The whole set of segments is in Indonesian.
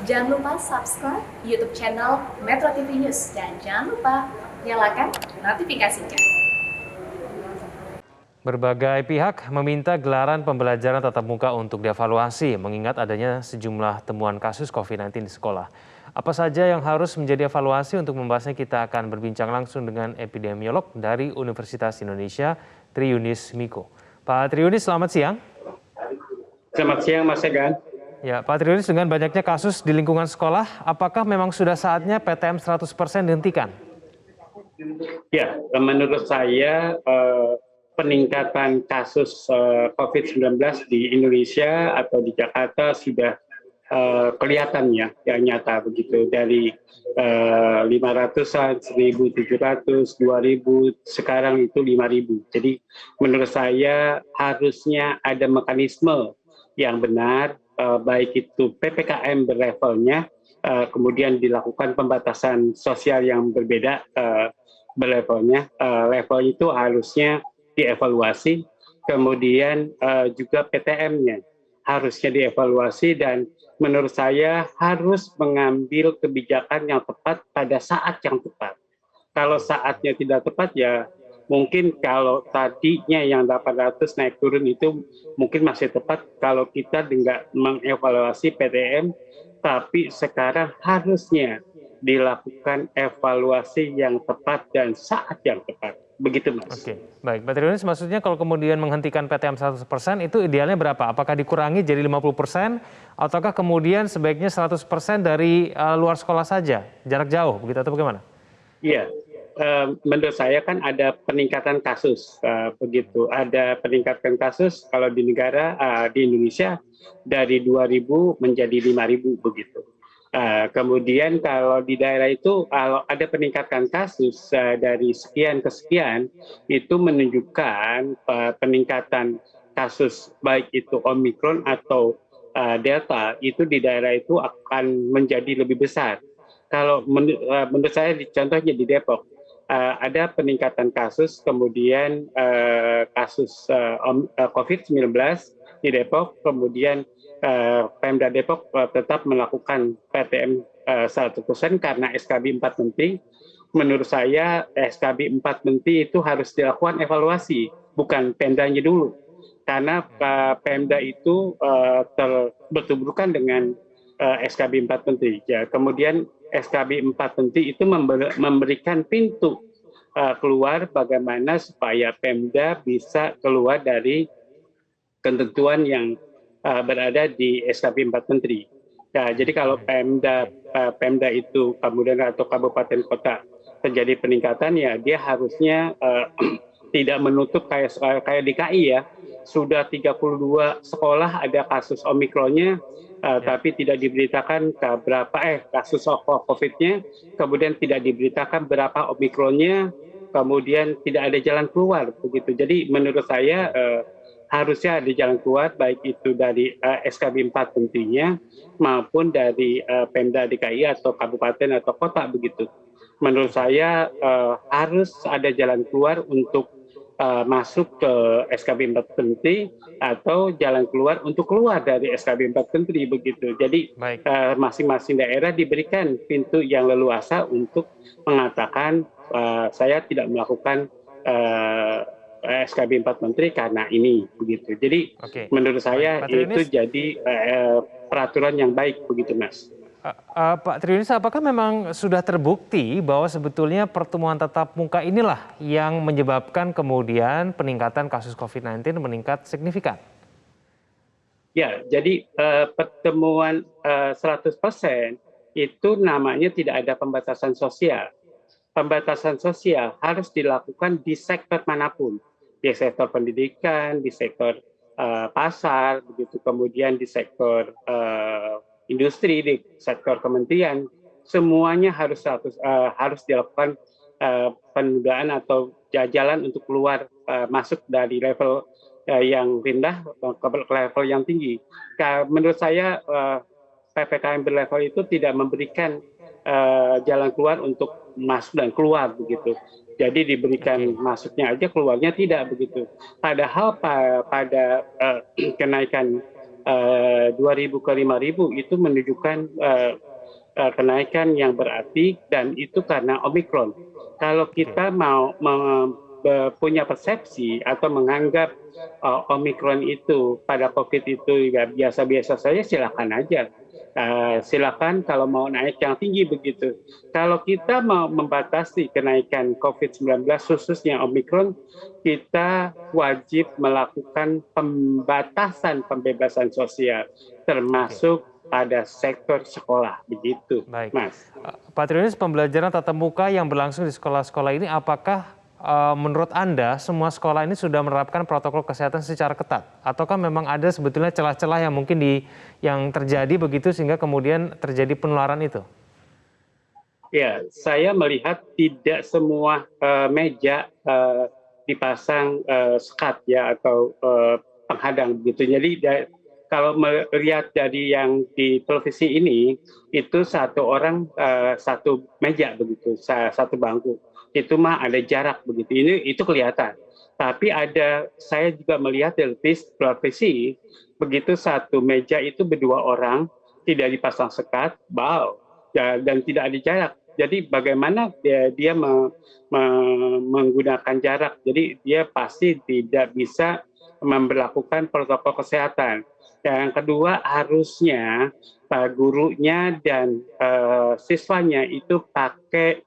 Jangan lupa subscribe YouTube channel Metro TV News dan jangan lupa nyalakan notifikasinya. Berbagai pihak meminta gelaran pembelajaran tatap muka untuk dievaluasi mengingat adanya sejumlah temuan kasus COVID-19 di sekolah. Apa saja yang harus menjadi evaluasi untuk membahasnya kita akan berbincang langsung dengan epidemiolog dari Universitas Indonesia, Triunis Miko. Pak Triunis, selamat siang. Selamat siang Mas Egan. Ya, Pak Triunis, dengan banyaknya kasus di lingkungan sekolah, apakah memang sudah saatnya PTM 100% dihentikan? Ya, menurut saya peningkatan kasus COVID-19 di Indonesia atau di Jakarta sudah kelihatan ya nyata begitu dari 500-an, 1.700, 2.000, sekarang itu 5.000. Jadi menurut saya harusnya ada mekanisme yang benar, baik itu PPKM berlevelnya, kemudian dilakukan pembatasan sosial yang berbeda berlevelnya. Level itu harusnya dievaluasi, kemudian juga PTM-nya harusnya dievaluasi dan menurut saya harus mengambil kebijakan yang tepat pada saat yang tepat. Kalau saatnya tidak tepat ya mungkin kalau tadinya yang 800 naik turun itu mungkin masih tepat kalau kita nggak mengevaluasi PTM, tapi sekarang harusnya dilakukan evaluasi yang tepat dan saat yang tepat. Begitu, Mas. Oke, baik. Pak Triunis, maksudnya kalau kemudian menghentikan PTM 100% itu idealnya berapa? Apakah dikurangi jadi 50% ataukah kemudian sebaiknya 100% dari luar sekolah saja, jarak jauh, begitu atau bagaimana? Iya, menurut saya kan ada peningkatan kasus, begitu. Ada peningkatan kasus kalau di negara, di Indonesia dari 2.000 menjadi 5.000 begitu. Kemudian kalau di daerah itu kalau ada peningkatan kasus dari sekian ke sekian itu menunjukkan peningkatan kasus baik itu Omikron atau Delta itu di daerah itu akan menjadi lebih besar. Kalau menurut saya contohnya di Depok ada peningkatan kasus kemudian kasus COVID-19 di Depok, kemudian Pemda Depok tetap melakukan PTM 100% karena SKB 4 Menteri. Menurut saya SKB 4 Menteri itu harus dilakukan evaluasi, bukan Pemdanya dulu. Karena Pemda itu bertuburkan dengan SKB 4 Menteri. Ya, kemudian SKB 4 Menteri itu memberikan pintu keluar bagaimana supaya Pemda bisa keluar dari ketentuan yang berada di SKB 4 Menteri. Nah, jadi kalau Pemda itu kemudian atau kabupaten kota terjadi peningkatan ya dia harusnya tidak menutup kayak DKI ya. Sudah 32 sekolah ada kasus Omikronnya tapi tidak diberitakan berapa kasus COVID-nya, kemudian tidak diberitakan berapa Omikronnya, kemudian tidak ada jalan keluar begitu. Jadi menurut saya harusnya ada jalan keluar baik itu dari SKB 4 tentunya maupun dari Pemda DKI atau kabupaten atau kota begitu. Menurut saya harus ada jalan keluar untuk masuk ke SKB 4 Menteri atau jalan keluar untuk keluar dari SKB 4 Menteri begitu. Jadi masing-masing daerah diberikan pintu yang leluasa untuk mengatakan saya tidak melakukan SKB 4 Menteri karena ini begitu. Jadi menurut saya itu jadi peraturan yang baik begitu, Mas. Pak Triunis, apakah memang sudah terbukti bahwa sebetulnya pertemuan tatap muka inilah yang menyebabkan kemudian peningkatan kasus COVID-19 meningkat signifikan? Ya, jadi pertemuan 100% itu namanya tidak ada pembatasan sosial. Pembatasan sosial harus dilakukan di sektor manapun, di sektor pendidikan, di sektor pasar, begitu kemudian di sektor industri, di sektor kementerian, semuanya harus dilakukan penundaan atau jalan untuk keluar masuk dari level yang rendah ke level yang tinggi. Menurut saya PPKM berlevel itu tidak memberikan jalan keluar untuk masuk dan keluar begitu. Jadi diberikan masuknya aja, keluarnya tidak begitu. Padahal pada kenaikan 2.000 ke 5.000 itu menunjukkan kenaikan yang berarti, dan itu karena Omikron. Kalau kita mau punya persepsi atau menganggap Omikron itu pada COVID itu ya biasa-biasa saja, silakan aja. Silakan kalau mau naik yang tinggi begitu. Kalau kita mau membatasi kenaikan COVID-19 khususnya Omikron, kita wajib melakukan pembatasan pembebasan sosial, termasuk pada sektor sekolah, begitu, Baik. Mas. Pak Triunis, pembelajaran tatap muka yang berlangsung di sekolah-sekolah ini, apakah menurut Anda semua sekolah ini sudah menerapkan protokol kesehatan secara ketat? Ataukah memang ada sebetulnya celah-celah yang mungkin yang terjadi begitu sehingga kemudian terjadi penularan itu? Ya, saya melihat tidak semua meja dipasang sekat ya atau penghadang begitu. Jadi kalau melihat dari yang di televisi ini, itu satu orang satu meja begitu, satu bangku. Itu mah ada jarak begitu. Itu kelihatan. Tapi saya juga melihat di televisi, begitu satu meja itu berdua orang, tidak dipasang sekat, dan tidak ada jarak. Jadi bagaimana dia menggunakan jarak? Jadi dia pasti tidak bisa memberlakukan protokol kesehatan. Yang kedua, harusnya gurunya dan siswanya itu pakai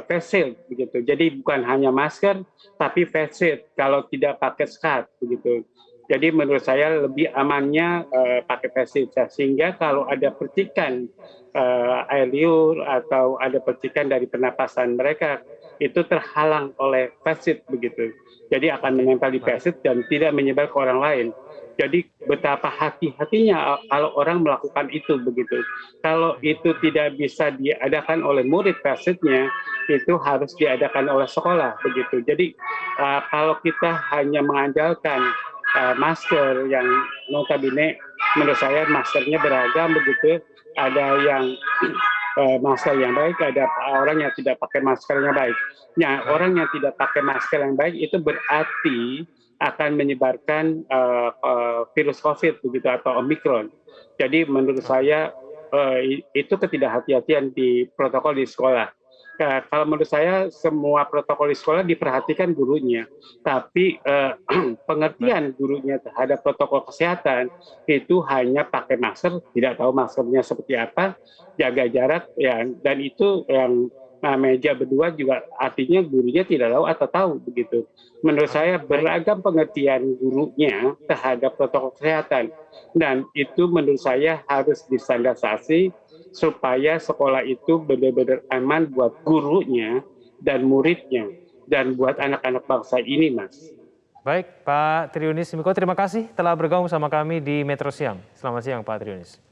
face shield begitu. Jadi bukan hanya masker tapi face shield kalau tidak pakai scarf begitu. Jadi menurut saya lebih amannya pakai face shield, sehingga kalau ada percikan air liur atau ada percikan dari pernapasan mereka itu terhalang oleh face shield begitu. Jadi akan menempel di face shield dan tidak menyebar ke orang lain. Jadi betapa hati-hatinya kalau orang melakukan itu begitu. Kalau itu tidak bisa diadakan oleh murid face-nya, itu harus diadakan oleh sekolah begitu. Jadi kalau kita hanya mengandalkan masker yang notabene menurut saya maskernya beragam begitu. Ada yang masker yang baik, ada orang yang tidak pakai masker yang baik. Nah, orang yang tidak pakai masker yang baik itu berarti akan menyebarkan virus COVID begitu atau Omikron. Jadi menurut saya itu ketidakhati-hatian di protokol di sekolah. Kalau menurut saya semua protokol di sekolah diperhatikan gurunya, tapi pengertian gurunya terhadap protokol kesehatan itu hanya pakai masker, tidak tahu maskernya seperti apa, jaga jarak, ya, dan itu yang meja berdua juga artinya gurunya tidak tahu atau tahu begitu. Menurut saya beragam pengertian gurunya terhadap protokol kesehatan, dan itu menurut saya harus distandarisasi supaya sekolah itu benar-benar aman buat gurunya dan muridnya dan buat anak-anak bangsa ini, Mas. Baik, Pak Triunis Miko, terima kasih telah bergabung sama kami di Metro Siang. Selamat siang, Pak Triunis.